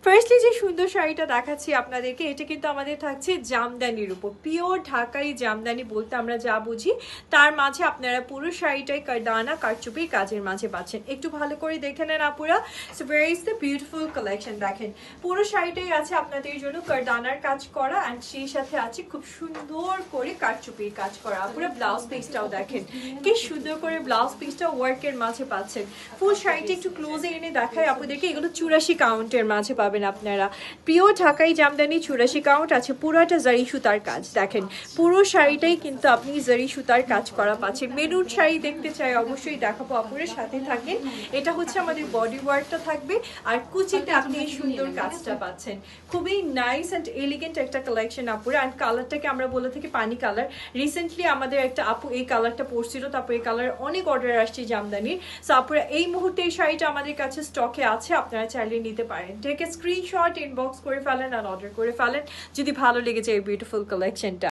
Firstly যে সুন্দর শাড়িটা দেখাচ্ছি আপনাদেরকে, এটা কিন্তু আমাদের থাকছে জামদানির উপর, পিওর ঢাকাই জামদানি বলতে আমরা যা বুঝি, তার মাঝে আপনারা পুরো শাড়িটাই কারদানা কারচুপির কাজের মাঝে পাচ্ছেন। একটু ভালো করে দেখে নেন আপুরা। So where is the beautiful collection. দেখেন পুরো শাড়িটাই আছে আপনাদের জন্য কারদানার কাজ করা, অ্যান্ড সেই সাথে আছে খুব সুন্দর করে কারচুপির কাজ করা। আপুরা ব্লাউজ পিসটাও দেখেন কি সুন্দর করে ব্লাউজ পিসটা ওয়ার্কের মাঝে পাচ্ছেন। ফুল শাড়িটা একটু ক্লোজে এনে দেখায় আপুদেরকে। এগুলো 84 কাউন্টের মাঝে পাবেন আপনারা, পিওর ঢাকাই জামদানি 84 কাউন্ট আছে। পুরোটা জারি সুতার কাজ। দেখেন পুরো শাড়িটাই কিন্তু আপনি জারি সুতার কাজ করা পাচ্ছেন। মেরুন শাড়ি দেখতে চাই অবশ্যই দেখাবো, আপুরের সাথে থাকেন। এটা হচ্ছে আমাদের বডি ওয়ার্কটা থাকবে, আর কুচিতে আপনি এই সুন্দর কাজটা পাচ্ছেন। খুবই নাইস অ্যান্ড এলিগেন্ট একটা কালেকশন আপুরে। অ্যান্ড কালারটাকে আমরা বলে থাকি পানি কালার। রিসেন্টলি আমাদের একটা আপু এই কালারটা পরছিল, তারপর এই কালার অনেক অর্ডার আসছে জামদানির। সো আপুরা এই মুহূর্তে এই শাড়িটা আমাদের কাছে স্টকে আছে, আপনারা চাইলে নিতে পারেন। টেক এ স্ক্রিনশট, ইনবক্স করে ফেলেন আর অর্ডার করে ফেলেন যদি ভালো লেগে যায় এই বিউটিফুল কালেকশনটা।